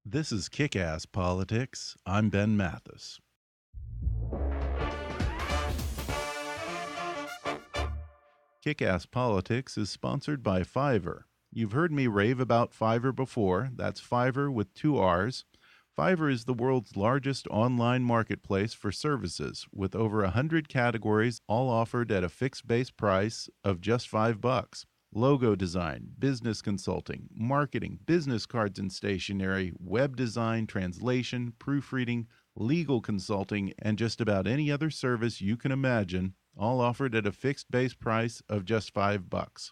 This is Kick-Ass Politics. I'm Ben Mathis. Kick-Ass Politics is sponsored by Fiverr. You've heard me rave about Fiverr before. That's Fiverr with 2 R's. Fiverr is the world's largest online marketplace for services, with over 100 categories, all offered at a fixed base price of just $5. Logo design, business consulting, marketing, business cards and stationery, web design, translation, proofreading, legal consulting, and just about any other service you can imagine, all offered at a fixed base price of just $5.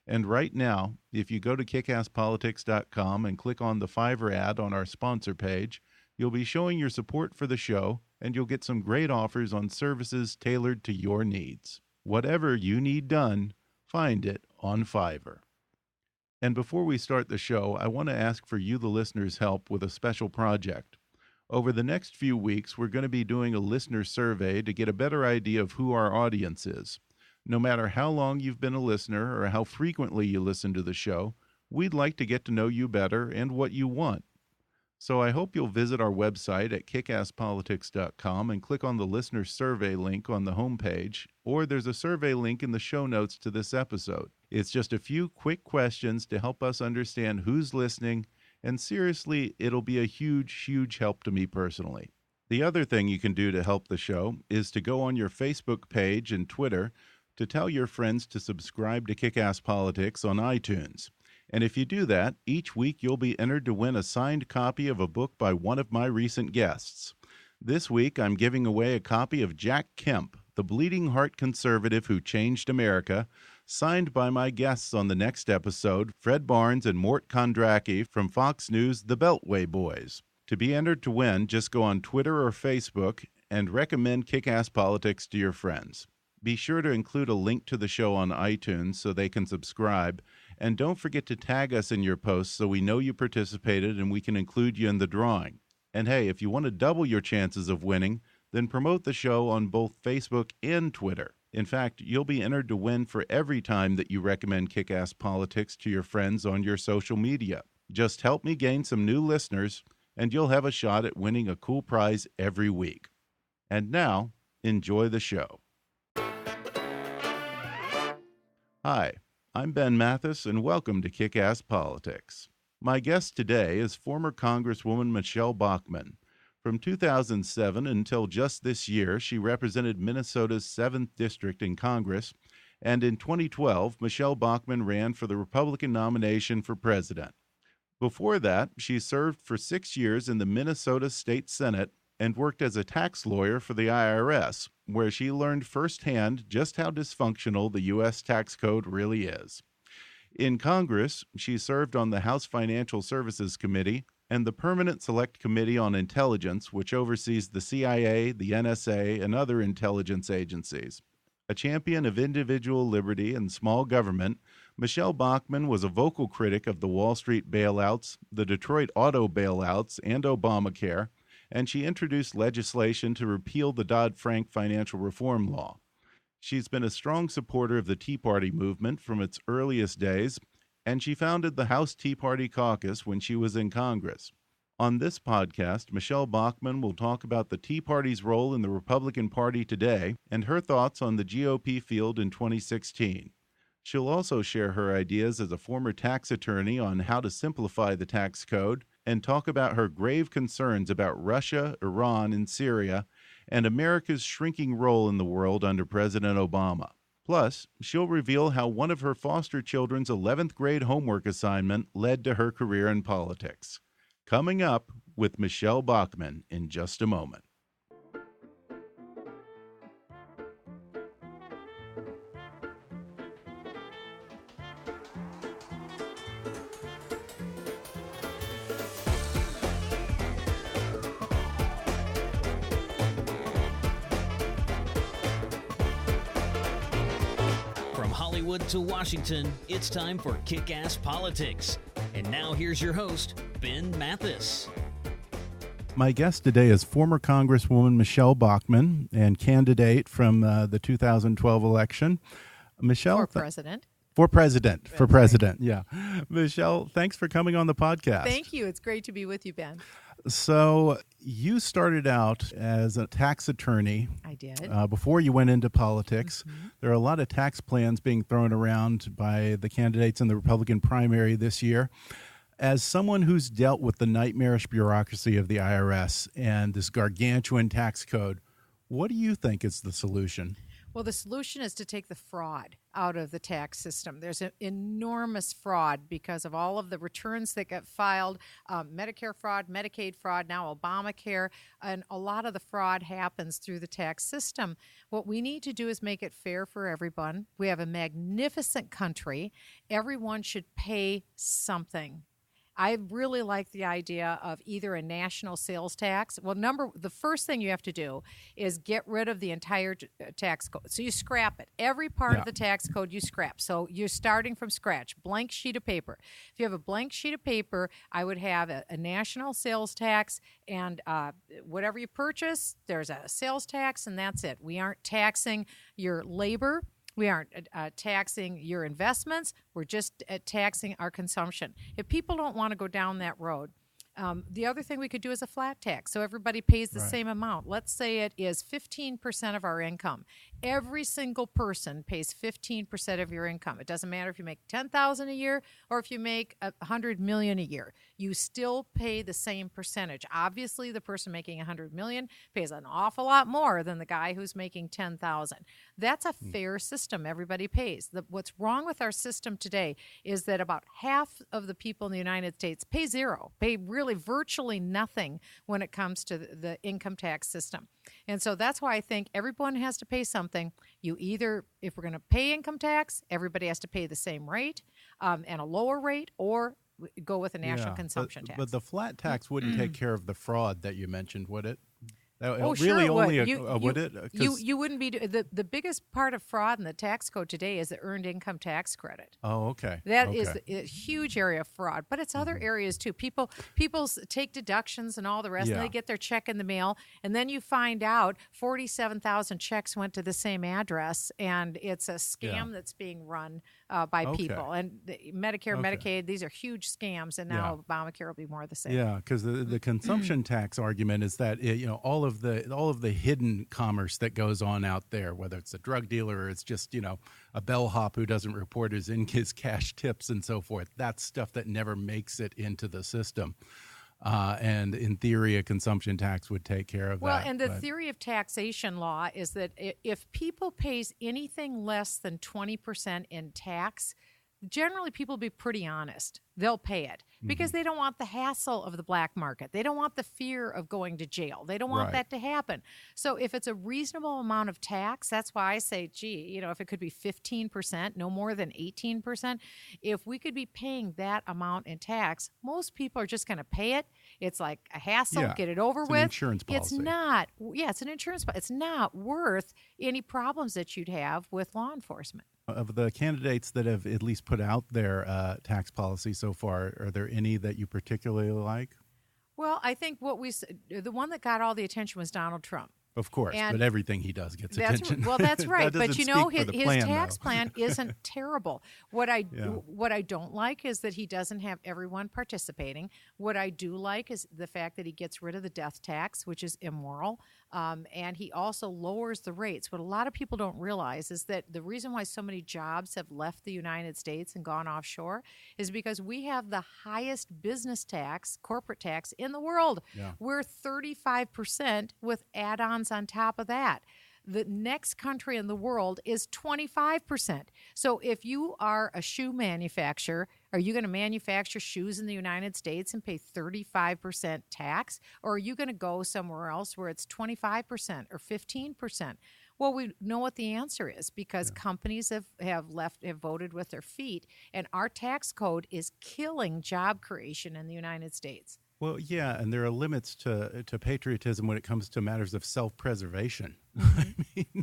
And right now, if you go to kickasspolitics.com and click on the Fiverr ad on our sponsor page, you'll be showing your support for the show, and you'll get some great offers on services tailored to your needs. Whatever you need done, find it on Fiverr. And before we start the show, I want to ask for you, the listeners' help with a special project. Over the next few weeks, we're going to be doing a listener survey to get a better idea of who our audience is. No matter how long you've been a listener or how frequently you listen to the show, we'd like to get to know you better and what you want. So I hope you'll visit our website at kickasspolitics.com and click on the listener survey link on the homepage, or there's a survey link in the show notes to this episode. It's just a few quick questions to help us understand who's listening, and seriously, it'll be a huge, huge help to me personally. The other thing you can do to help the show is to go on your Facebook page and Twitter to tell your friends to subscribe to Kick-Ass Politics on iTunes. And if you do that, each week you'll be entered to win a signed copy of a book by one of my recent guests. This week I'm giving away a copy of Jack Kemp, the bleeding heart conservative who changed America, signed by my guests on the next episode, Fred Barnes and Mort Kondracki from Fox News' The Beltway Boys. To be entered to win, just go on Twitter or Facebook and recommend Kick-Ass Politics to your friends. Be sure to include a link to the show on iTunes so they can subscribe. And don't forget to tag us in your posts so we know you participated and we can include you in the drawing. And hey, if you want to double your chances of winning, then promote the show on both Facebook and Twitter. In fact, you'll be entered to win for every time that you recommend Kick-Ass Politics to your friends on your social media. Just help me gain some new listeners, and you'll have a shot at winning a cool prize every week. And now, enjoy the show. Hi, I'm Ben Mathis, and welcome to Kick-Ass Politics. My guest today is former Congresswoman Michele Bachmann. From 2007 until just this year, she represented Minnesota's 7th District in Congress, and in 2012, Michele Bachmann ran for the Republican nomination for president. Before that, she served for 6 years in the Minnesota State Senate and worked as a tax lawyer for the IRS, where she learned firsthand just how dysfunctional the U.S. tax code really is. In Congress, she served on the House Financial Services Committee and the Permanent Select Committee on Intelligence, which oversees the CIA, the NSA, and other intelligence agencies. A champion of individual liberty and small government, Michele Bachmann was a vocal critic of the Wall Street bailouts, the Detroit auto bailouts, and Obamacare, and she introduced legislation to repeal the Dodd-Frank financial reform law. She's been a strong supporter of the Tea Party movement from its earliest days, and she founded the House Tea Party Caucus when she was in Congress. On this podcast, Michele Bachmann will talk about the Tea Party's role in the Republican Party today and her thoughts on the GOP field in 2016. She'll also share her ideas as a former tax attorney on how to simplify the tax code and talk about her grave concerns about Russia, Iran, and Syria, and America's shrinking role in the world under President Obama. Plus, she'll reveal how one of her foster children's 11th grade homework assignment led to her career in politics. Coming up with Michele Bachmann in just a moment. To Washington, it's time for Kick-Ass Politics. And now here's your host, Ben Mathis. My guest today is former Congresswoman Michele Bachmann and candidate from the 2012 election. Michele, For president. For president. For president, yeah. Michele, thanks for coming on the podcast. Thank you. It's great to be with you, Ben. So you started out as a tax attorney. I did. Before you went into politics. There are a lot of tax plans being thrown around by the candidates in the Republican primary this year. As someone who's dealt with the nightmarish bureaucracy of the IRS and this gargantuan tax code, what do you think is the solution? Well, the solution is to take the fraud out of the tax system. There's an enormous fraud because of all of the returns that get filed, Medicare fraud, Medicaid fraud, now Obamacare, and a lot of the fraud happens through the tax system. What we need to do is make it fair for everyone. We have a magnificent country. Everyone should pay something. I really like the idea of either a national sales tax. Well, the first thing you have to do is get rid of the entire tax code. So you scrap it. Every part of the tax code you scrap. So you're starting from scratch, blank sheet of paper. If you have a blank sheet of paper, I would have a national sales tax, and whatever you purchase, there's a sales tax, and that's it. We aren't taxing your labor. We aren't taxing your investments. We're just taxing our consumption. If people don't want to go down that road, the other thing we could do is a flat tax, so everybody pays the same amount. Let's say it is 15% of our income. Every single person pays 15% of your income. It doesn't matter if you make $10,000 a year or if you make $100 million a year. You still pay the same percentage. Obviously, the person making $100 million pays an awful lot more than the guy who's making $10,000. That's a fair system. Everybody pays. What's wrong with our system today is that about half of the people in the United States pay zero, pay really virtually nothing when it comes to the income tax system. And so that's why I think everyone has to pay something. You either, if we're going to pay income tax, everybody has to pay the same rate and a lower rate, or go with a national consumption tax. But the flat tax wouldn't take care of the fraud that you mentioned, would it? Oh, really sure only it would. Would it? You wouldn't be the biggest part of fraud in the tax code today is the earned income tax credit. Oh, okay. That is a huge area of fraud, but it's other areas too. People take deductions and all the rest, and they get their check in the mail, and then you find out 47,000 checks went to the same address, and it's a scam that's being run by people. And Medicare, Medicaid, these are huge scams, and now Obamacare will be more of the same. Yeah, because the consumption tax argument is that all of the hidden commerce that goes on out there, whether it's a drug dealer or it's just a bellhop who doesn't report his cash tips and so forth. That's stuff that never makes it into the system. And in theory, a consumption tax would take care of that. Well, and the theory of taxation law is that if people pays anything less than 20% in tax, generally people will be pretty honest. They'll pay it because they don't want the hassle of the black market. They don't want the fear of going to jail. They don't want that to happen. So if it's a reasonable amount of tax, that's why I say, gee, if it could be 15%, no more than 18%, if we could be paying that amount in tax, most people are just going to pay it. It's like a hassle, get it over with. It's an insurance policy. It's not, it's an insurance policy. It's not worth any problems that you'd have with law enforcement. Of the candidates that have at least put out their tax policy so far, are there any that you particularly like? Well, I think the one that got all the attention was Donald Trump. Of course, but everything he does gets attention. Well, that's right. That but his tax plan isn't terrible. What I don't like is that he doesn't have everyone participating. What I do like is the fact that he gets rid of the death tax, which is immoral, and he also lowers the rates. What a lot of people don't realize is that the reason why so many jobs have left the United States and gone offshore is because we have the highest business tax, corporate tax in the world. Yeah. We're 35% with add-ons on top of that. The next country in the world is 25%. So if you are a shoe manufacturer, are you going to manufacture shoes in the United States and pay 35% tax? Or are you going to go somewhere else where it's 25% or 15%? Well, we know what the answer is because companies have voted with their feet, and our tax code is killing job creation in the United States. Well, yeah, and there are limits to patriotism when it comes to matters of self-preservation.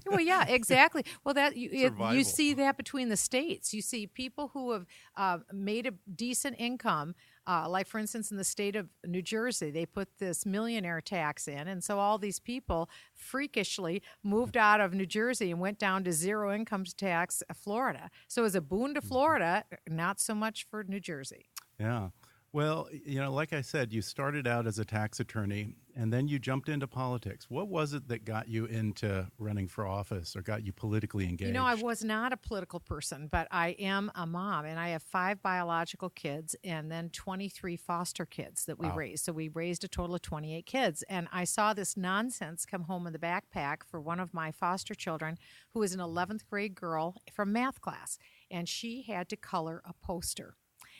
Well, yeah, exactly. Well, that you see that between the states. You see people who have made a decent income Like, for instance, in the state of New Jersey, they put this millionaire tax in, and so all these people freakishly moved out of New Jersey and went down to zero income tax Florida. So it was a boon to Florida, not so much for New Jersey. Yeah. Well, like I said, you started out as a tax attorney and then you jumped into politics. What was it that got you into running for office or got you politically engaged? I was not a political person, but I am a mom, and I have 5 biological kids and then 23 foster kids that we raised. So we raised a total of 28 kids. And I saw this nonsense come home in the backpack for one of my foster children, who was an 11th grade girl from math class, and she had to color a poster.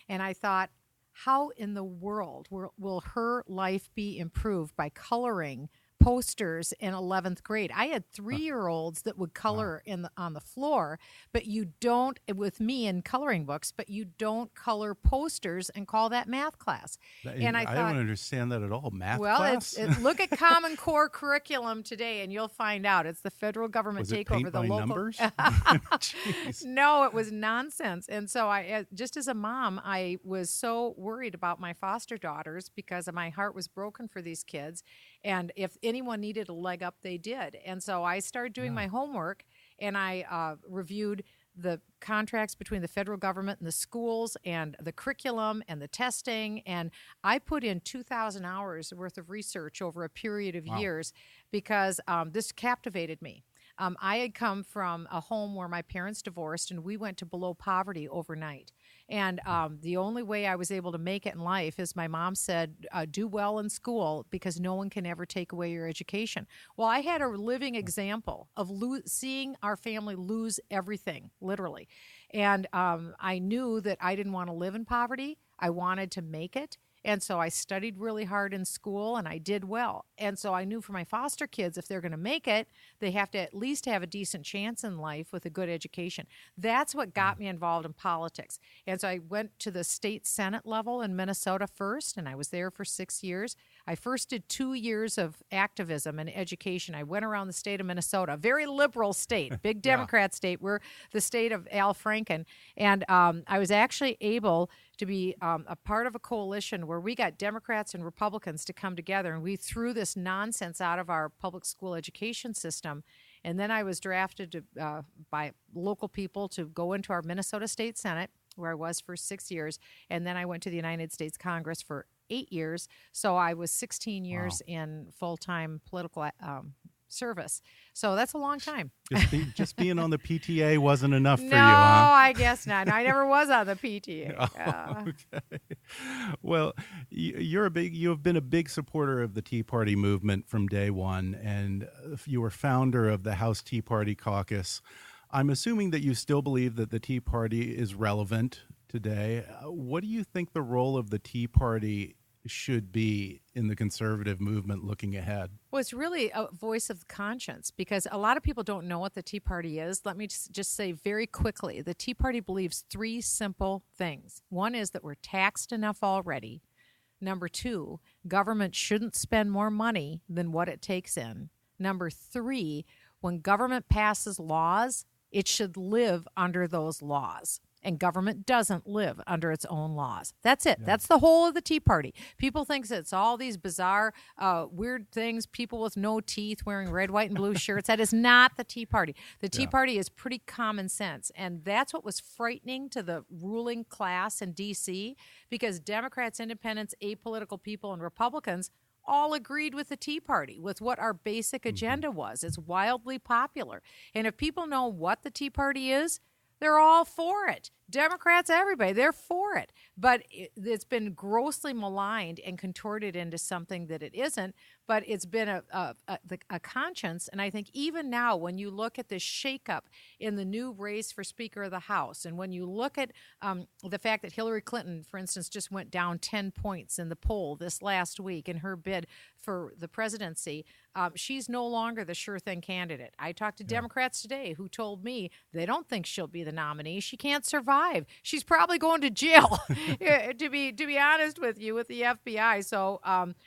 And I thought, how in the world will her life be improved by coloring posters in 11th grade? I had 3-year-olds that would color on the floor, but you don't, with me in coloring books, but you don't color posters and call that math class. And I thought, don't understand that at all. Math class? Look at Common Core curriculum today, and you'll find out. It's the federal government takeover. The local numbers? No, it was nonsense. And so I, just as a mom, I was so worried about my foster daughters because my heart was broken for these kids. And if anyone needed a leg up, they did. And so I started doing my homework, and I reviewed the contracts between the federal government and the schools and the curriculum and the testing. And I put in 2,000 hours worth of research over a period of years because this captivated me. I had come from a home where my parents divorced, and we went to below poverty overnight. And the only way I was able to make it in life is my mom said, do well in school because no one can ever take away your education. Well, I had a living example of seeing our family lose everything, literally. And I knew that I didn't want to live in poverty. I wanted to make it. And so I studied really hard in school, and I did well. And so I knew for my foster kids, if they're going to make it, they have to at least have a decent chance in life with a good education. That's what got me involved in politics. And so I went to the state Senate level in Minnesota first, and I was there for 6 years. I first did 2 years of activism and education. I went around the state of Minnesota, a very liberal state, big Democrat state. We're the state of Al Franken. And I was actually able to be a part of a coalition where we got Democrats and Republicans to come together, and we threw this nonsense out of our public school education system. And then I was drafted by local people to go into our Minnesota State Senate, where I was for 6 years, and then I went to the United States Congress for 8 years. So I was 16 years in full-time political service. So that's a long time. Just being on the PTA wasn't enough for you, huh? No, I guess not. I never was on the PTA. Okay. Well, you have been a big supporter of the Tea Party movement from day one, and you were founder of the House Tea Party Caucus. I'm assuming that you still believe that the Tea Party is relevant today. What do you think the role of the Tea Party should be in the conservative movement looking ahead? Well, it's really a voice of conscience because a lot of people don't know what the Tea Party is. Let me just say very quickly, the Tea Party believes 3 simple things. One is that we're taxed enough already. Number 2, government shouldn't spend more money than what it takes in. Number 3, when government passes laws, it should live under those laws. And government doesn't live under its own laws. That's it. Yeah. That's the whole of the Tea Party. People think it's all these bizarre, weird things, people with no teeth wearing red, white, and blue shirts. That is not the Tea Party. The Tea Party is pretty common sense. And that's what was frightening to the ruling class in D.C. because Democrats, independents, apolitical people, and Republicans all agreed with the Tea Party, with what our basic agenda was. It's wildly popular. And if people know what the Tea Party is, they're all for it. Democrats, everybody, they're for it. But it's been grossly maligned and contorted into something that it isn't. But it's been a conscience. And I think even now, when you look at this shakeup in the new race for Speaker of the House, and when you look at the fact that Hillary Clinton, for instance, just went down 10 points in the poll this last week in her bid for the presidency, she's no longer the sure thing candidate. I talked to Democrats today who told me they don't think she'll be the nominee. She can't survive survive. She's probably going to jail, to be honest with you, with the FBI. So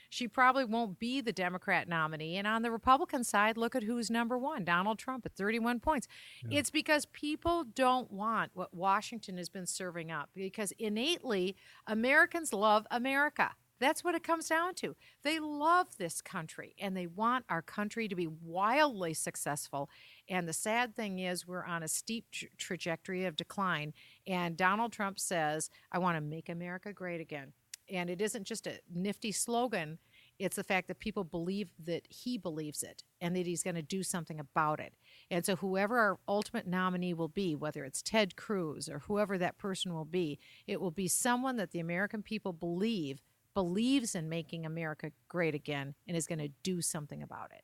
she probably won't be the Democrat nominee. And on the Republican side, look at who's number one, Donald Trump at 31 points. Yeah. It's because people don't want what Washington has been serving up, because innately Americans love America. That's what it comes down to. They love this country, and they want our country to be wildly successful. And the sad thing is we're on a steep trajectory of decline. And Donald Trump says, I want to make America great again. And it isn't just a nifty slogan. It's the fact that people believe that he believes it and that he's going to do something about it. And so whoever our ultimate nominee will be, whether it's Ted Cruz or whoever that person will be, it will be someone that the American people believes in making America great again and is going to do something about it.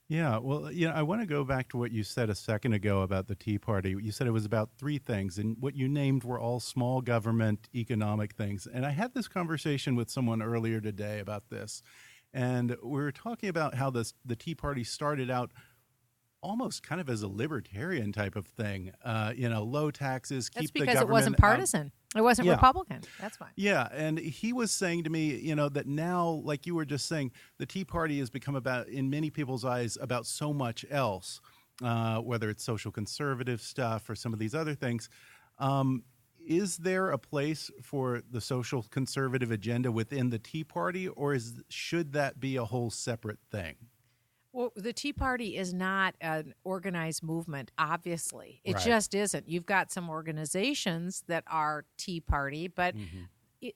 Yeah, well, I want to go back to what you said a second ago about the Tea Party. You said it was about three things, and what you named were all small government economic things. And I had this conversation with someone earlier today about this, and we were talking about how the Tea Party started out almost kind of as a libertarian type of thing, low taxes, keep the government. That's because it wasn't partisan. It wasn't Republican. That's why. Yeah, and he was saying to me, that now, like you were just saying, the Tea Party has become about, in many people's eyes, about so much else, whether it's social conservative stuff or some of these other things. Is there a place for the social conservative agenda within the Tea Party, or should that be a whole separate thing? Well, the Tea Party is not an organized movement, obviously. It just isn't. You've got some organizations that are Tea Party, but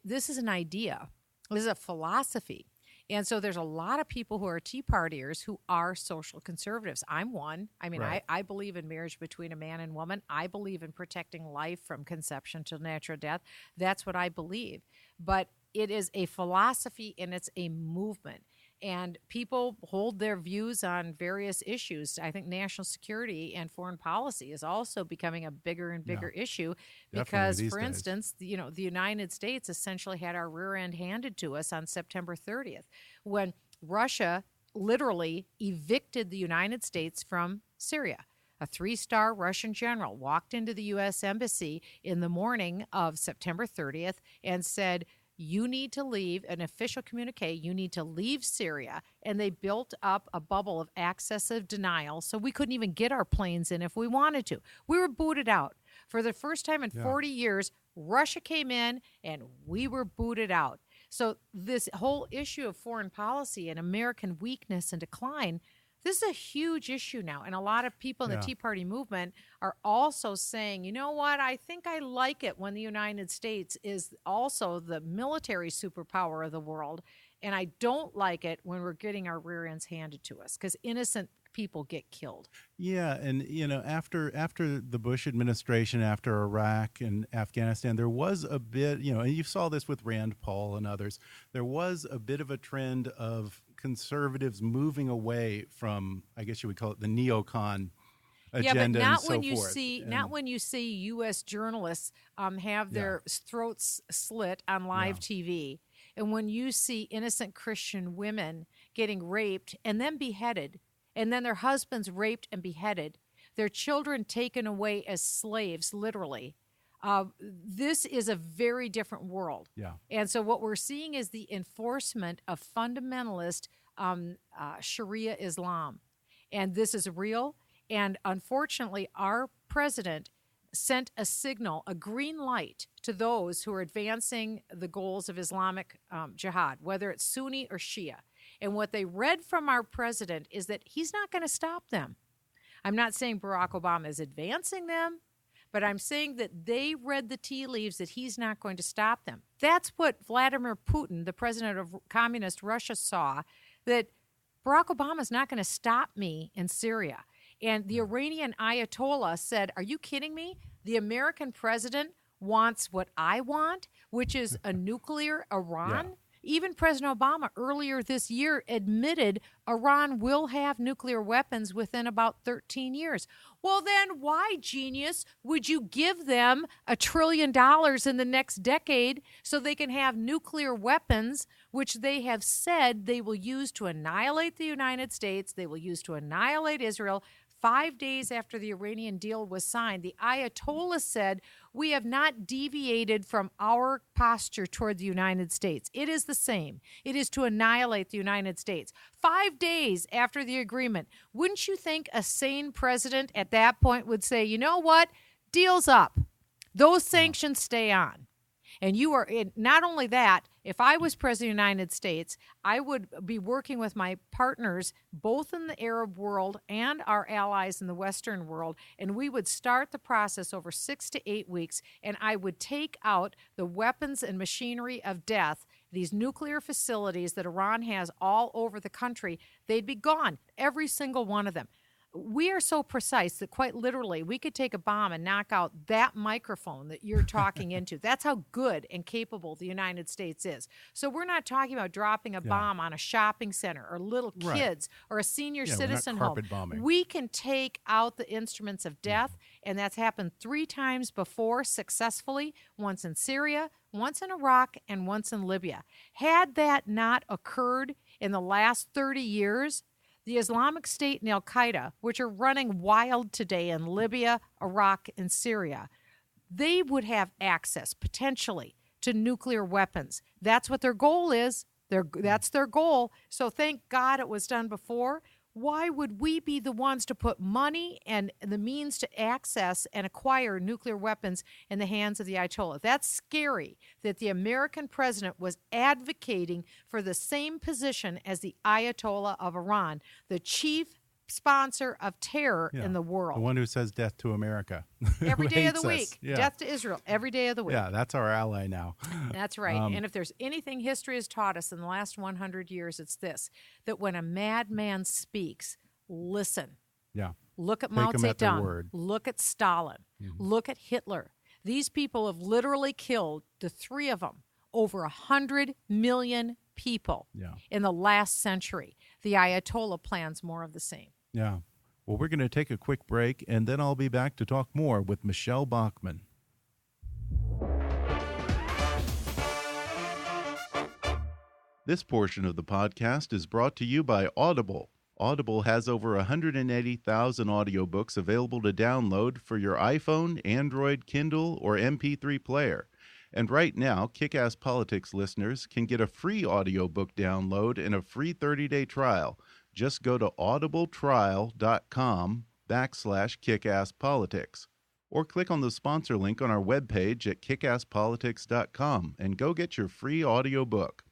this is an idea. This is a philosophy. And so there's a lot of people who are Tea Partiers who are social conservatives. I'm one. I mean, I believe in marriage between a man and woman. I believe in protecting life from conception to natural death. That's what I believe. But it is a philosophy and it's a movement. And people hold their views on various issues. I think national security and foreign policy is also becoming a bigger and bigger issue because, for instance, the United States essentially had our rear end handed to us on September 30th when Russia literally evicted the United States from Syria. A 3-star Russian general walked into the U.S. Embassy in the morning of September 30th and said, you need to leave, an official communique, you need to leave Syria. And they built up a bubble of accessive denial, so we couldn't even get our planes in if we wanted to. We were booted out. For the first time in 40 years, Russia came in and we were booted out. So this whole issue of foreign policy and American weakness and decline, this is a huge issue now. And a lot of people in the Tea Party movement are also saying, you know what, I think I like it when the United States is also the military superpower of the world. And I don't like it when we're getting our rear ends handed to us because innocent people get killed. Yeah, and after the Bush administration, after Iraq and Afghanistan, there was a bit, and you saw this with Rand Paul and others, there was a bit of a trend of conservatives moving away from, I guess you would call it the neocon agenda, but not and so when you forth. Not when you see U.S. journalists have their throats slit on live TV, and when you see innocent Christian women getting raped and then beheaded, and then their husbands raped and beheaded, their children taken away as slaves, literally. This is a very different world. Yeah. And so what we're seeing is the enforcement of fundamentalist Sharia Islam. And this is real. And unfortunately, our president sent a signal, a green light to those who are advancing the goals of Islamic jihad, whether it's Sunni or Shia. And what they read from our president is that he's not going to stop them. I'm not saying Barack Obama is advancing them, but I'm saying that they read the tea leaves that he's not going to stop them. That's what Vladimir Putin, the president of communist Russia, saw, that Barack Obama is not going to stop me in Syria. And the Iranian Ayatollah said, are you kidding me? The American president wants what I want, which is a nuclear Iran? Even President Obama earlier this year admitted Iran will have nuclear weapons within about 13 years. Well, then why, genius, would you give them $1 trillion in the next decade so they can have nuclear weapons, which they have said they will use to annihilate the United States, they will use to annihilate Israel? 5 days after the Iranian deal was signed, the Ayatollah said, We have not deviated from our posture toward the United States. It is the same. It is to annihilate the United States. 5 days after the agreement, wouldn't you think a sane president at that point would say, you know what, deal's up. Those sanctions stay on. And you are, not only that, if I was president of the United States, I would be working with my partners, both in the Arab world and our allies in the Western world, and we would start the process over 6 to 8 weeks, and I would take out the weapons and machinery of death, these nuclear facilities that Iran has all over the country. They'd be gone, every single one of them. We are so precise that quite literally we could take a bomb and knock out that microphone that you're talking into. That's how good and capable the United States is. So we're not talking about dropping a bomb on a shopping center or little kids or a senior citizen home. Bombing. We can take out the instruments of death, and that's happened 3 times before successfully, once in Syria, once in Iraq, and once in Libya. Had that not occurred in the last 30 years, the Islamic State and Al-Qaeda, which are running wild today in Libya, Iraq, and Syria, they would have access, potentially, to nuclear weapons. That's what their goal is. That's their goal. So thank God it was done before. Why would we be the ones to put money and the means to access and acquire nuclear weapons in the hands of the Ayatollah? That's scary that the American president was advocating for the same position as the Ayatollah of Iran, the chief sponsor of terror in the world. The one who says death to America. Every day of the Hates week. us. Yeah. Death to Israel. Every day of the week. Yeah, that's our ally now. That's right. And if there's anything history has taught us in the last 100 years, it's this, that when a madman speaks, listen. Yeah. Look at Take Mao them at their Zedong. word. Look at Stalin. Look at Hitler. These people have literally killed, the 3 of them, over 100 million people in the last century. The Ayatollah plans more of the same. Yeah. Well, we're going to take a quick break, and then I'll be back to talk more with Michele Bachmann. This portion of the podcast is brought to you by Audible. Audible has over 180,000 audiobooks available to download for your iPhone, Android, Kindle, or MP3 player. And right now, Kick-Ass Politics listeners can get a free audiobook download and a free 30-day trial. Just go to audibletrial.com/kickasspolitics or click on the sponsor link on our webpage at kickasspolitics.com and go get your free audiobook.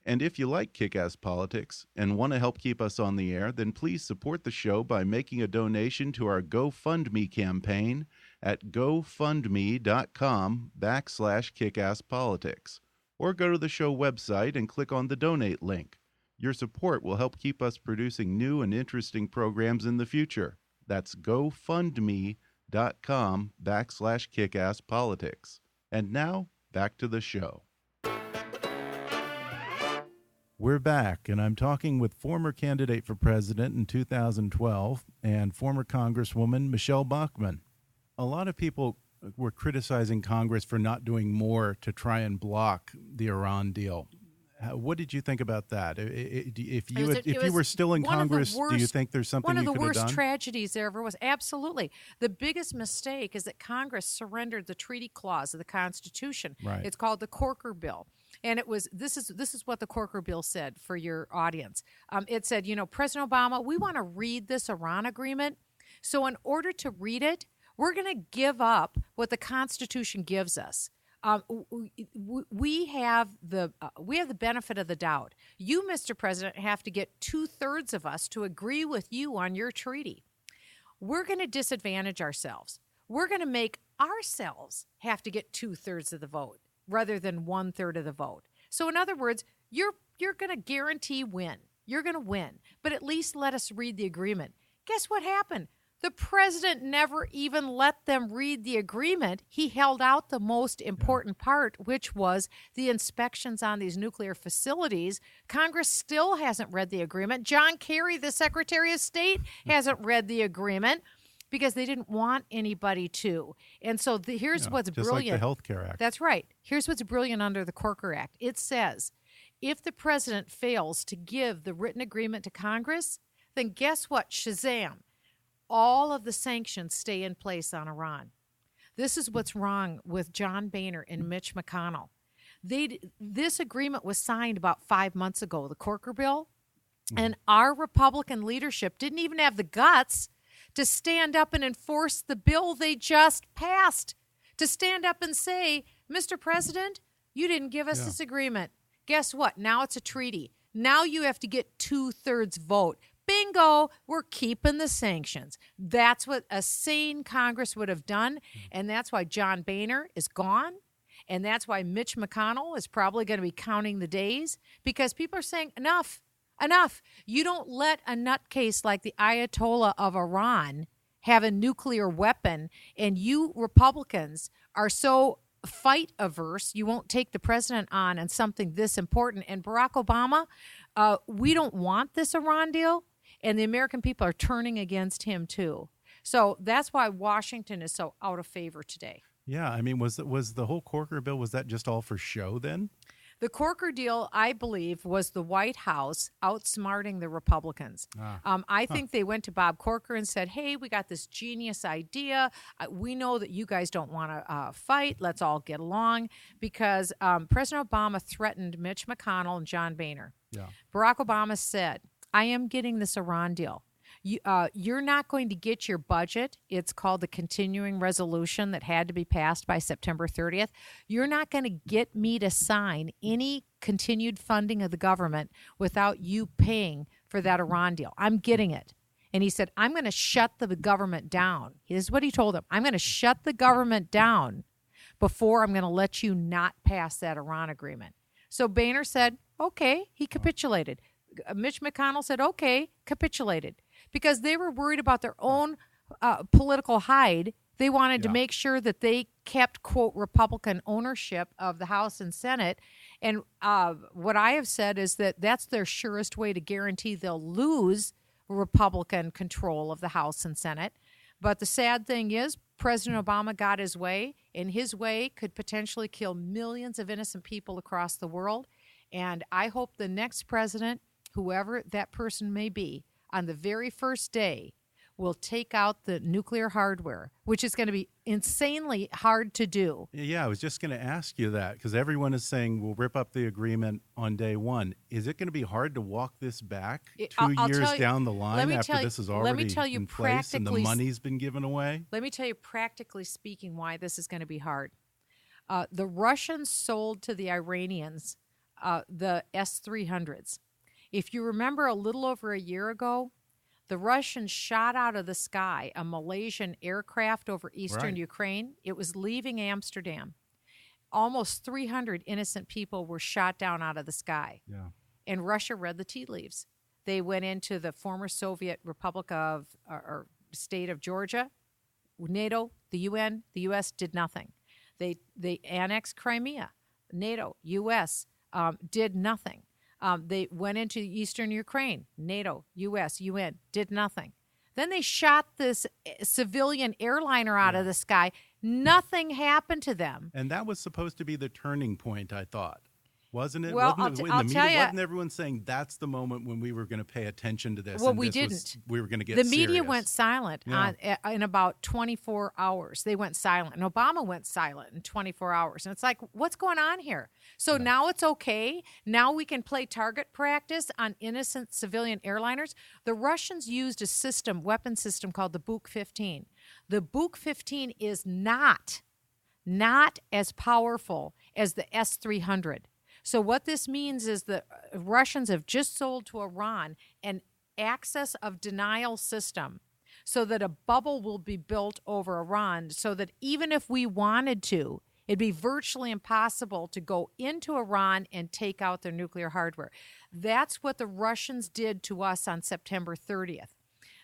And if you like Kick-Ass Politics and want to help keep us on the air, then please support the show by making a donation to our GoFundMe campaign at gofundme.com/kickasspolitics, or go to the show website and click on the donate link. Your support will help keep us producing new and interesting programs in the future. That's gofundme.com/kickasspolitics. And now, back to the show. We're back, and I'm talking with former candidate for president in 2012 and former Congresswoman Michele Bachmann. A lot of people were criticizing Congress for not doing more to try and block the Iran deal. What did you think about that? If you were still in Congress, do you think there's something you could have done? One of the worst tragedies there ever was. Absolutely. The biggest mistake is that Congress surrendered the treaty clause of the Constitution. Right. It's called the Corker Bill. And it was this is what the Corker Bill said for your audience. It said, President Obama, we want to read this Iran agreement. So in order to read it, we're going to give up what the Constitution gives us. We have the benefit of the doubt. You, Mr. President, have to get 2/3 of us to agree with you on your treaty. We're going to disadvantage ourselves. We're going to make ourselves have to get 2/3 of the vote rather than 1/3 of the vote. So, in other words, you're going to guarantee win. You're going to win, but at least let us read the agreement. Guess what happened? The president never even let them read the agreement. He held out the most important part, which was the inspections on these nuclear facilities. Congress still hasn't read the agreement. John Kerry, the Secretary of State, hasn't read the agreement because they didn't want anybody to. And so here's what's brilliant. Just like the Health Care Act. That's right. Here's what's brilliant under the Corker Act. It says, if the president fails to give the written agreement to Congress, then guess what? Shazam. All of the sanctions stay in place on Iran. This is what's wrong with John Boehner and Mitch McConnell. This agreement was signed about 5 months ago, the Corker bill, and our Republican leadership didn't even have the guts to stand up and enforce the bill they just passed, to stand up and say, Mr. President, you didn't give us this agreement. Guess what? Now it's a treaty. Now you have to get 2/3 vote. Bingo, we're keeping the sanctions. That's what a sane Congress would have done, and that's why John Boehner is gone, and that's why Mitch McConnell is probably going to be counting the days, because people are saying, enough. You don't let a nutcase like the Ayatollah of Iran have a nuclear weapon, and you Republicans are so fight averse, you won't take the president on something this important. And Barack Obama, we don't want this Iran deal, and the American people are turning against him too. So that's why Washington is so out of favor today. Yeah, I mean, was the whole Corker bill, was that just all for show then? The Corker deal, I believe, was the White House outsmarting the Republicans. I think they went to Bob Corker and said, hey, we got this genius idea. We know that you guys don't want to fight. Let's all get along. Because President Obama threatened Mitch McConnell and John Boehner. Yeah. Barack Obama said, I am getting this Iran deal. You're not going to get your budget. It's called the continuing resolution that had to be passed by September 30th. You're not going to get me to sign any continued funding of the government without you paying for that Iran deal. I'm getting it. And he said, I'm going to shut the government down. This is what he told him. I'm going to shut the government down before I'm going to let you not pass that Iran agreement. So Boehner said, okay, he capitulated. Mitch McConnell said, okay, capitulated. Because they were worried about their own political hide. They wanted to make sure that they kept, quote, Republican ownership of the House and Senate. And what I have said is that that's their surest way to guarantee they'll lose Republican control of the House and Senate. But the sad thing is President Obama got his way, and his way could potentially kill millions of innocent people across the world. And I hope the next president, whoever that person may be, on the very first day will take out the nuclear hardware, which is going to be insanely hard to do. Yeah, I was just going to ask you that, because everyone is saying we'll rip up the agreement on day one. Is it going to be hard to walk this back 2 years down the line after this is already in place and the money's been given away? Let me tell you, practically speaking, why this is going to be hard. The Russians sold to the Iranians the S-300s. If you remember, a little over a year ago, the Russians shot out of the sky a Malaysian aircraft over eastern Ukraine. It was leaving Amsterdam. Almost 300 innocent people were shot down out of the sky. Yeah. And Russia read the tea leaves. They went into the former Soviet Republic of, or state of Georgia. NATO, the UN, the U.S. did nothing. They annexed Crimea. NATO, U.S. Did nothing. They went into eastern Ukraine. NATO, U.S., UN, did nothing. Then they shot this civilian airliner out of the sky. Nothing happened to them. And that was supposed to be the turning point, I thought. Wasn't it? Well, wasn't everyone saying that's the moment when we were going to pay attention to this? Well, and we didn't. We were going to get the media serious. went silent in about 24 hours. They went silent. And Obama went silent in 24 hours. And it's like, what's going on here? So now it's okay. Now we can play target practice on innocent civilian airliners. The Russians used a weapon system called the Buk-15. The Buk-15 is not as powerful as the S-300. So what this means is the Russians have just sold to Iran an access of denial system so that a bubble will be built over Iran so that even if we wanted to, it'd be virtually impossible to go into Iran and take out their nuclear hardware. That's what the Russians did to us on September 30th.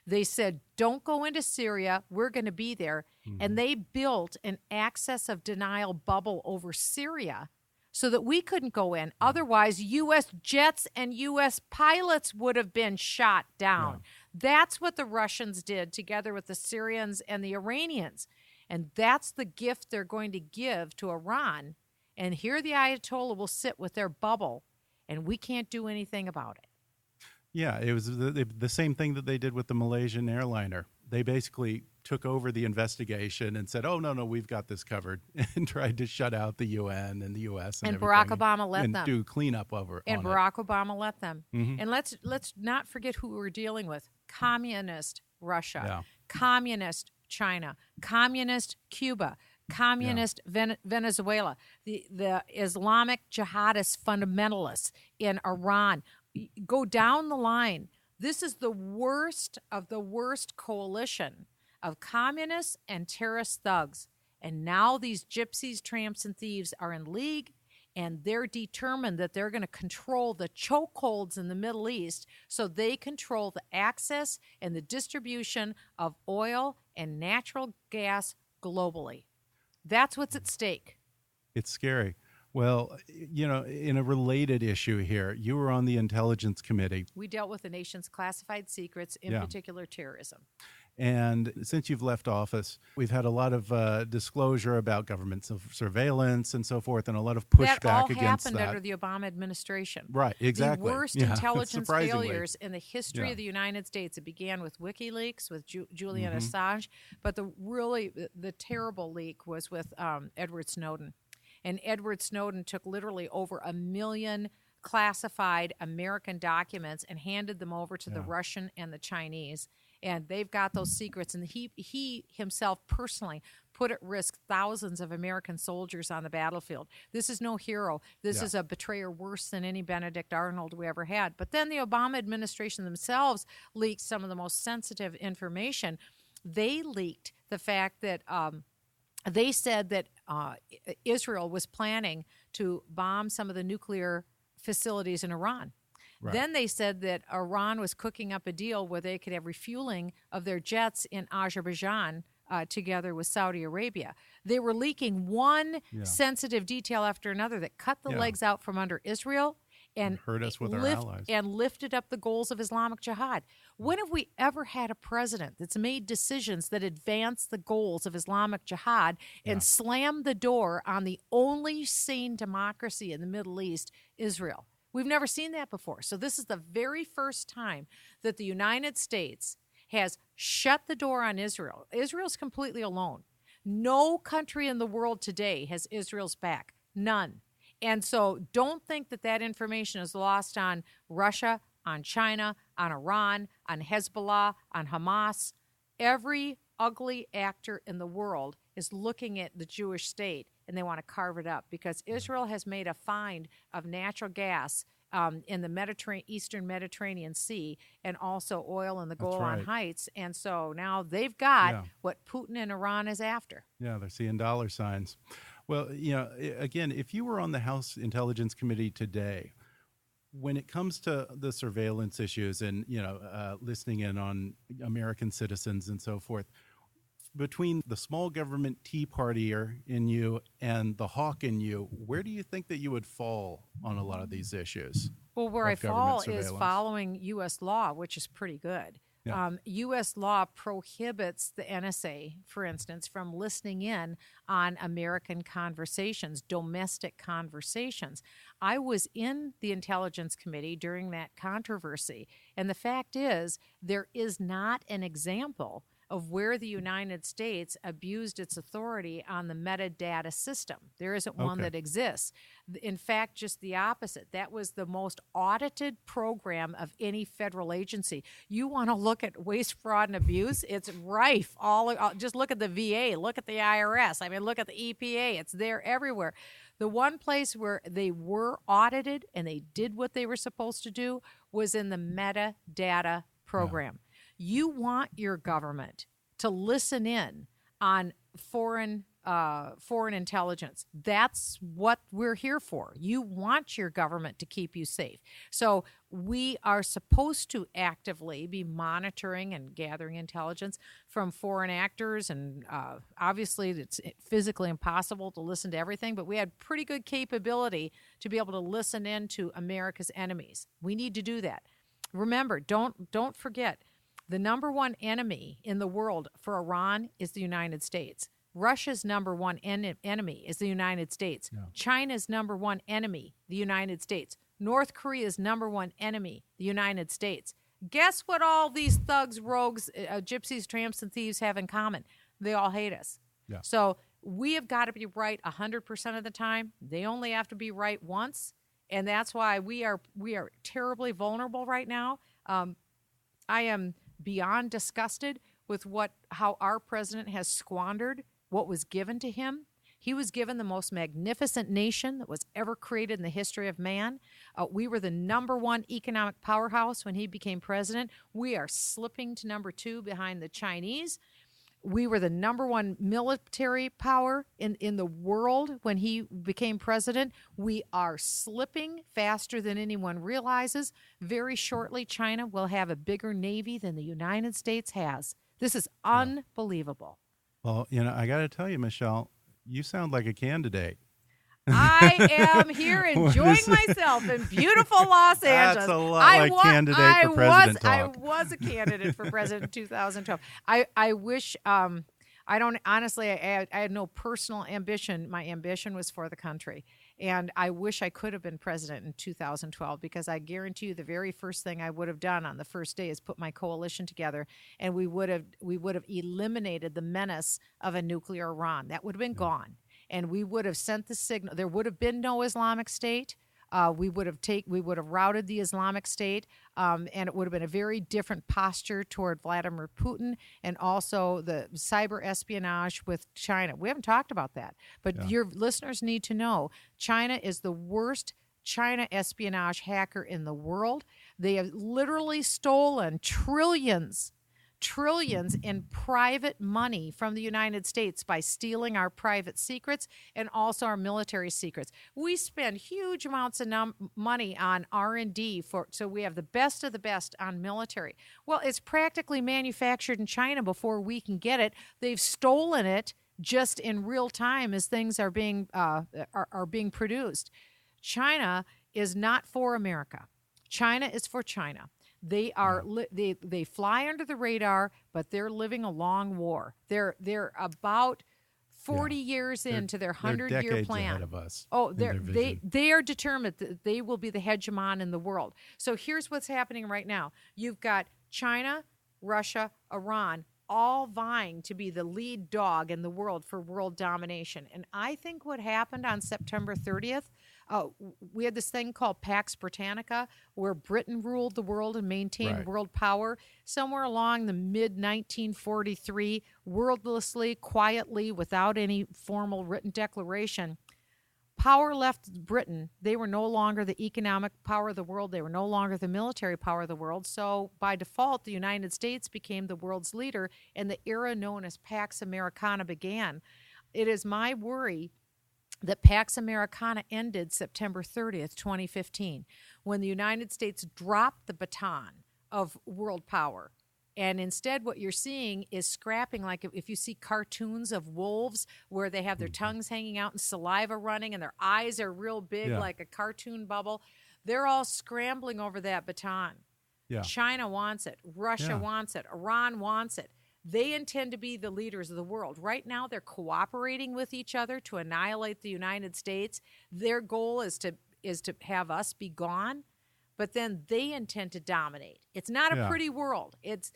They said, don't go into Syria. We're going to be there. Mm-hmm. And they built an access of denial bubble over Syria so that we couldn't go in. Otherwise, U.S. jets and U.S. pilots would have been shot down. Yeah. That's what the Russians did together with the Syrians and the Iranians. And that's the gift they're going to give to Iran. And here the Ayatollah will sit with their bubble, and we can't do anything about it. Yeah, it was the same thing that they did with the Malaysian airliner. They basically took over the investigation and said, "Oh, no, we've got this covered," and tried to shut out the UN and the U.S. and Barack everything, Obama let and them. do cleanup over. And Barack Obama let them. Mm-hmm. And let's not forget who we're dealing with: communist Russia, Yeah. communist China, communist Cuba, communist Venezuela, the Islamic jihadist fundamentalists in Iran. Go down the line. This is the worst of the worst coalition of communists and terrorist thugs. And now these gypsies, tramps, and thieves are in league, and they're determined that they're going to control the chokeholds in the Middle East so they control the access and the distribution of oil and natural gas globally. That's what's at stake. It's scary. Well, in a related issue here, you were on the Intelligence Committee. We dealt with the nation's classified secrets, in particular terrorism. And since you've left office, we've had a lot of disclosure about government surveillance and so forth, and a lot of pushback that against happened that. under the Obama administration. Right, exactly. The worst intelligence surprisingly. failures in the history of the United States. It began with WikiLeaks, with Julian Assange, but the terrible leak was with Edward Snowden. And Edward Snowden took literally over 1 million classified American documents and handed them over to the Russian and the Chinese. And they've got those secrets. And he himself personally put at risk thousands of American soldiers on the battlefield. This is no hero. This is a betrayer worse than any Benedict Arnold we ever had. But then the Obama administration themselves leaked some of the most sensitive information. They leaked the fact that they said that Israel was planning to bomb some of the nuclear facilities in Iran. Right. Then they said that Iran was cooking up a deal where they could have refueling of their jets in Azerbaijan together with Saudi Arabia. They were leaking one sensitive detail after another that cut the legs out from under Israel and hurt us with our allies. And lifted up the goals of Islamic Jihad. When have we ever had a president that's made decisions that advance the goals of Islamic Jihad and slammed the door on the only sane democracy in the Middle East, Israel? We've never seen that before. So this is the very first time that the United States has shut the door on Israel. Israel's completely alone. No country in the world today has Israel's back. None. And so don't think that information is lost on Russia, on China, on Iran, on Hezbollah, on Hamas. Every ugly actor in the world is looking at the Jewish state, and they want to carve it up because Israel has made a find of natural gas in the Eastern Mediterranean Sea and also oil in the Golan Heights. And so now they've got what Putin and Iran is after. Yeah, they're seeing dollar signs. Well, again, if you were on the House Intelligence Committee today, when it comes to the surveillance issues and, listening in on American citizens and so forth, between the small government Tea Partier in you and the hawk in you, where do you think that you would fall on a lot of these issues? Well, where I fall is following U.S. law, which is pretty good. Yeah. U.S. law prohibits the NSA, for instance, from listening in on American conversations, domestic conversations. I was in the Intelligence Committee during that controversy, and the fact is there is not an example of where the United States abused its authority on the metadata system. There isn't one that exists. In fact, just the opposite. That was the most audited program of any federal agency. You want to look at waste, fraud, and abuse? It's rife. Just look at the VA, look at the IRS. I mean, look at the EPA. It's there everywhere. The one place where they were audited and they did what they were supposed to do was in the metadata program. You want your government to listen in on foreign intelligence. That's what we're here for. You want your government to keep you safe. So we are supposed to actively be monitoring and gathering intelligence from foreign actors. And obviously, it's physically impossible to listen to everything, but we had pretty good capability to be able to listen in to America's enemies. We need to do that. Remember, don't forget, the number one enemy in the world for Iran is the United States. Russia's number one enemy is the United States. Yeah. China's number one enemy, the United States. North Korea's number one enemy, the United States. Guess what all these thugs, rogues, gypsies, tramps, and thieves have in common? They all hate us. Yeah. So we have got to be right 100% of the time. They only have to be right once, and that's why we are terribly vulnerable right now. I am beyond disgusted with how our president has squandered what was given to him. He was given the most magnificent nation that was ever created in the history of man. We were the #1 economic powerhouse when he became president. We are slipping to #2 behind the Chinese. We were the #1 military power in the world when he became president. We are slipping faster than anyone realizes. Very shortly, China will have a bigger navy than the United States has. This is unbelievable. Well, I got to tell you, Michele, you sound like a candidate. I am here enjoying myself in beautiful Los Angeles. That's a lot like candidate for president talk. I was a candidate for president in 2012. I wish, I don't, honestly, I had no personal ambition. My ambition was for the country. And I wish I could have been president in 2012, because I guarantee you the very first thing I would have done on the first day is put my coalition together, and we would have eliminated the menace of a nuclear Iran. That would have been gone. And we would have sent the signal. There would have been no Islamic State. We would have routed the Islamic State, and it would have been a very different posture toward Vladimir Putin, and also the cyber espionage with China. We haven't talked about that, but your listeners need to know China is the worst China espionage hacker in the world. They have literally stolen trillions in private money from the United States by stealing our private secrets and also our military secrets. We spend huge amounts of money on R&D so we have the best of the best on military. Well, it's practically manufactured in China before we can get it. They've stolen it just in real time as things are being produced. China is not for America. China is for China. They are they fly under the radar, but they're living a long war. They're about 40 years into their 100-year plan. Ahead of us. Oh, they are determined that they will be the hegemon in the world. So here's what's happening right now. You've got China, Russia, Iran, all vying to be the lead dog in the world for world domination. And I think what happened on September 30th, we had this thing called Pax Britannica, where Britain ruled the world and maintained world power. Somewhere along the mid-1943, wordlessly, quietly, without any formal written declaration, power left Britain. They were no longer the economic power of the world. They were no longer the military power of the world. So by default, the United States became the world's leader, and the era known as Pax Americana began. It is my worry that Pax Americana ended September 30th, 2015, when the United States dropped the baton of world power. And instead, what you're seeing is scrapping, like if you see cartoons of wolves where they have their tongues hanging out and saliva running and their eyes are real big like a cartoon bubble. They're all scrambling over that baton. Yeah. China wants it. Russia wants it. Iran wants it. They intend to be the leaders of the world. Right now, they're cooperating with each other to annihilate the United States. Their goal is to have us be gone. But then they intend to dominate. It's not a pretty world. It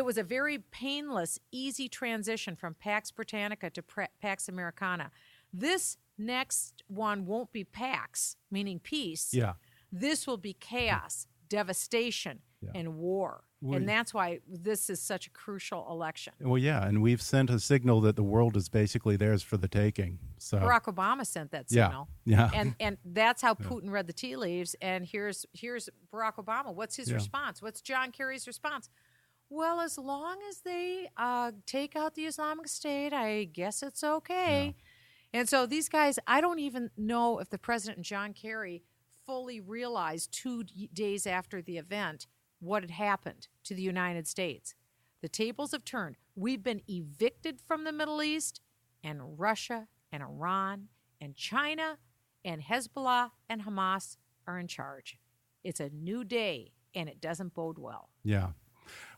was a very painless, easy transition from Pax Britannica to Pax Americana. This next one won't be Pax, meaning peace. Yeah. This will be chaos, devastation, and war. And that's why this is such a crucial election. Well, yeah, and we've sent a signal that the world is basically theirs for the taking. So Barack Obama sent that signal. Yeah. And that's how Putin read the tea leaves. And here's Barack Obama. What's his response? What's John Kerry's response? Well, as long as they take out the Islamic State, I guess it's okay. Yeah. And so these guys, I don't even know if the president and John Kerry fully realized 2 days after the event what had happened to the United States. The tables have turned. We've been evicted from the Middle East, and Russia and Iran and China and Hezbollah and Hamas are in charge. It's a new day, and it doesn't bode well. Yeah.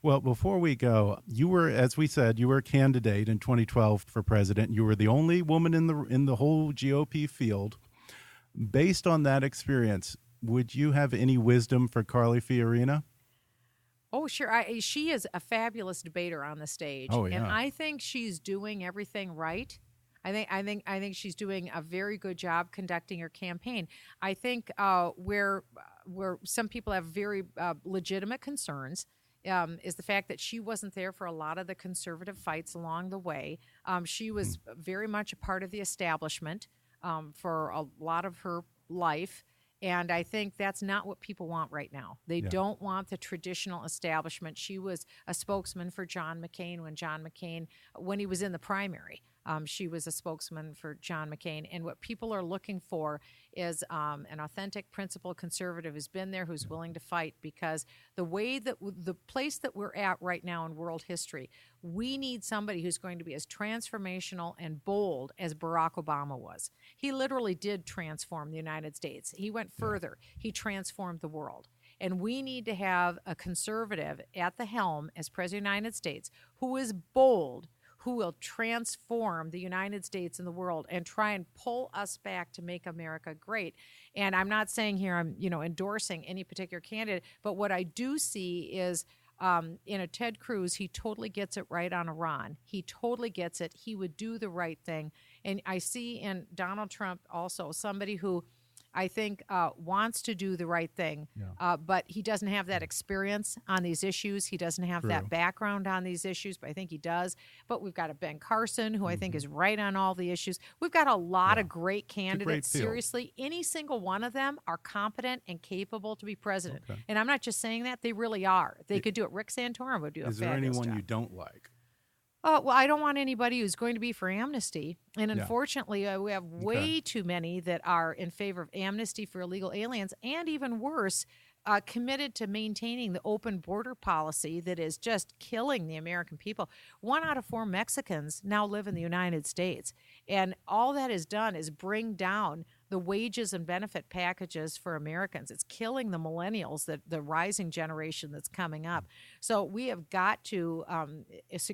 Well, before we go, you were, as we said, you were a candidate in 2012 for president. You were the only woman in the whole GOP field. Based on that experience, would you have any wisdom for Carly Fiorina? Oh, sure. She is a fabulous debater on the stage. Oh, yeah. And I think she's doing everything right. I think she's doing a very good job conducting her campaign. I think where some people have very legitimate concerns is the fact that she wasn't there for a lot of the conservative fights along the way. She was very much a part of the establishment for a lot of her life. And I think that's not what people want right now. They don't want the traditional establishment. She was a spokesman for John McCain when he was in the primary. She was a spokesman for John McCain. And what people are looking for is an authentic, principled conservative who's been there, who's willing to fight, because the place that we're at right now in world history, we need somebody who's going to be as transformational and bold as Barack Obama was. He literally did transform the United States. He went further. He transformed the world. And we need to have a conservative at the helm as President of the United States who is bold, who will transform the United States and the world and try and pull us back to make America great. And I'm not saying here I'm, endorsing any particular candidate, but what I do see is in a Ted Cruz, he totally gets it right on Iran. He totally gets it. He would do the right thing. And I see in Donald Trump also somebody who I think wants to do the right thing, but he doesn't have that experience on these issues. He doesn't have that background on these issues, but I think he does. But we've got a Ben Carson, who I think is right on all the issues. We've got a lot of great candidates. Seriously, any single one of them are competent and capable to be president. Okay. And I'm not just saying that. They really are. They could do it. Rick Santorum would do a fabulous job. Is there anyone you don't like? Well, I don't want anybody who's going to be for amnesty. And unfortunately, we have way too many that are in favor of amnesty for illegal aliens, and even worse, committed to maintaining the open border policy that is just killing the American people. 1 out of 4 Mexicans now live in the United States. And all that has done is bring down the wages and benefit packages for Americans. It's killing the millennials, the rising generation that's coming up. So we have got to,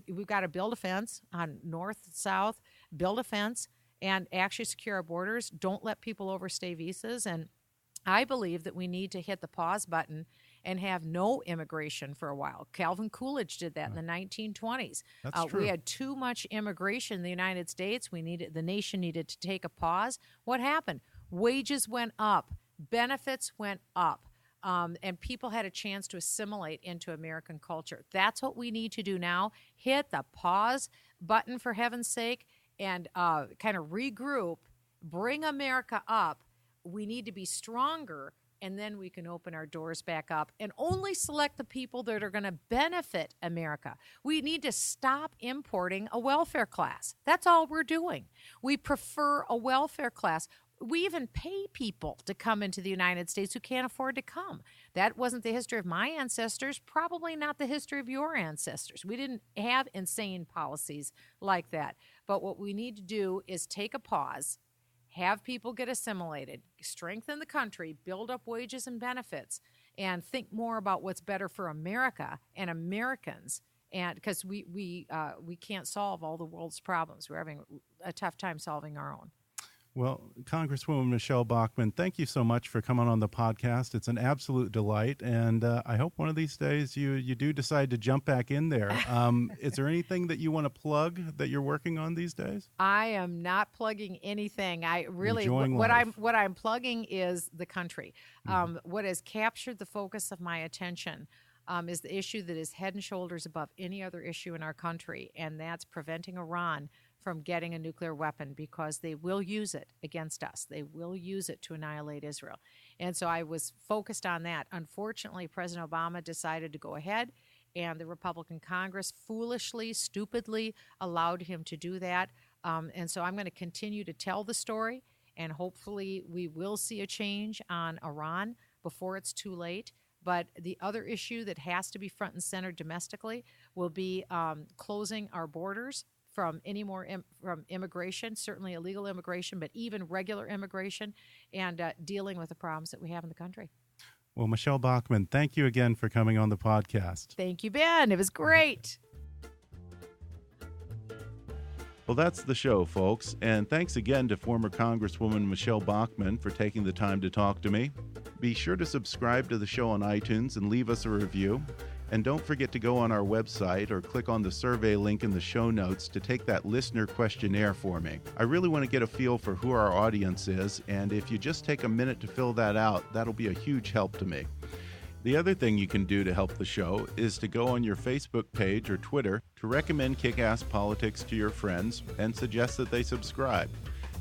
we've got to build a fence on north, south, build a fence, and actually secure our borders. Don't let people overstay visas. And I believe that we need to hit the pause button and have no immigration for a while. Calvin Coolidge did that in the 1920s. That's true. We had too much immigration in the United States. The nation needed to take a pause. What happened? Wages went up, benefits went up, and people had a chance to assimilate into American culture. That's what we need to do now. Hit the pause button, for heaven's sake, and kind of regroup, bring America up. We need to be stronger, and then we can open our doors back up and only select the people that are going to benefit America. We need to stop importing a welfare class. That's all we're doing. We prefer a welfare class. We even pay people to come into the United States who can't afford to come. That wasn't the history of my ancestors, probably not the history of your ancestors. We didn't have insane policies like that. But what we need to do is take a pause, have people get assimilated, strengthen the country, build up wages and benefits, and think more about what's better for America and Americans. And because we can't solve all the world's problems. We're having a tough time solving our own. Well, Congresswoman Michele Bachmann, thank you so much for coming on the podcast. It's an absolute delight, and I hope one of these days you do decide to jump back in there. Is there anything that you want to plug that you're working on these days? I am not plugging anything. I really Enjoying what life. I'm plugging is the country. What has captured the focus of my attention is the issue that is head and shoulders above any other issue in our country, and that's preventing Iran from getting a nuclear weapon, because they will use it against us. They will use it to annihilate Israel. And so I was focused on that. Unfortunately, President Obama decided to go ahead, and the Republican Congress foolishly, stupidly allowed him to do that. And so I'm going to continue to tell the story, and hopefully we will see a change on Iran before it's too late. But the other issue that has to be front and center domestically will be closing our borders from any more from immigration, certainly illegal immigration, but even regular immigration, and dealing with the problems that we have in the country. Well, Michele Bachmann, thank you again for coming on the podcast. Thank you, Ben. It was great. Well, that's the show, folks, and thanks again to former Congresswoman Michele Bachmann for taking the time to talk to me. Be sure to subscribe to the show on iTunes and leave us a review. And don't forget to go on our website or click on the survey link in the show notes to take that listener questionnaire for me. I really want to get a feel for who our audience is, and if you just take a minute to fill that out, that'll be a huge help to me. The other thing you can do to help the show is to go on your Facebook page or Twitter to recommend Kick-Ass Politics to your friends and suggest that they subscribe.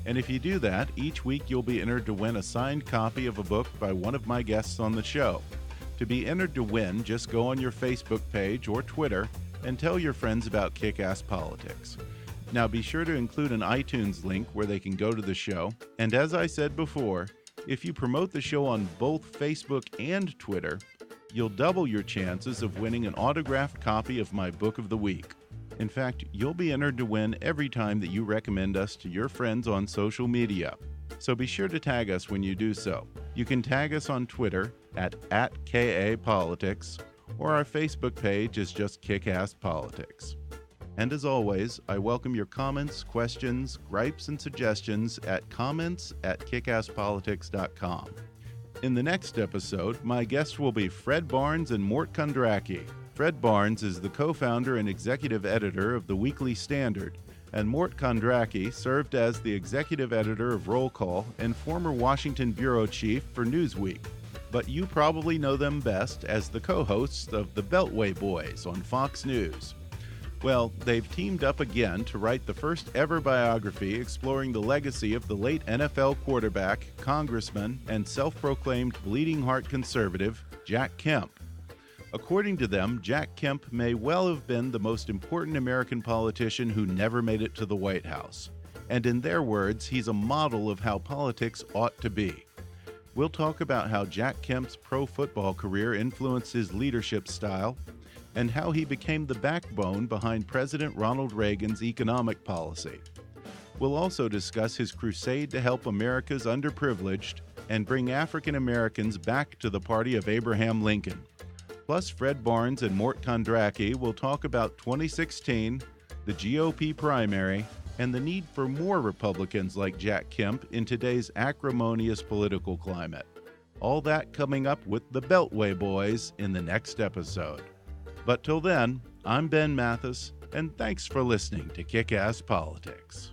And if you do that, each week you'll be entered to win a signed copy of a book by one of my guests on the show. To be entered to win, just go on your Facebook page or Twitter and tell your friends about Kick-Ass Politics. Now be sure to include an iTunes link where they can go to the show. And as I said before, if you promote the show on both Facebook and Twitter, you'll double your chances of winning an autographed copy of my book of the week. In fact, you'll be entered to win every time that you recommend us to your friends on social media. So be sure to tag us when you do so. You can tag us on Twitter at @KAPolitics, or our Facebook page is just Kick-Ass Politics. And as always, I welcome your comments, questions, gripes, and suggestions at comments@kickasspolitics.com. In the next episode, my guests will be Fred Barnes and Mort Kondracki. Fred Barnes is the co-founder and executive editor of the Weekly Standard, and Mort Kondracki served as the executive editor of Roll Call and former Washington bureau chief for Newsweek. But you probably know them best as the co-hosts of The Beltway Boys on Fox News. Well, they've teamed up again to write the first ever biography exploring the legacy of the late NFL quarterback, congressman, and self-proclaimed bleeding heart conservative, Jack Kemp. According to them, Jack Kemp may well have been the most important American politician who never made it to the White House. And in their words, he's a model of how politics ought to be. We'll talk about how Jack Kemp's pro-football career influenced his leadership style, and how he became the backbone behind President Ronald Reagan's economic policy. We'll also discuss his crusade to help America's underprivileged and bring African Americans back to the party of Abraham Lincoln. Plus, Fred Barnes and Mort Kondracki will talk about 2016, the GOP primary, and the need for more Republicans like Jack Kemp in today's acrimonious political climate. All that coming up with the Beltway Boys in the next episode. But till then, I'm Ben Mathis, and thanks for listening to Kick-Ass Politics.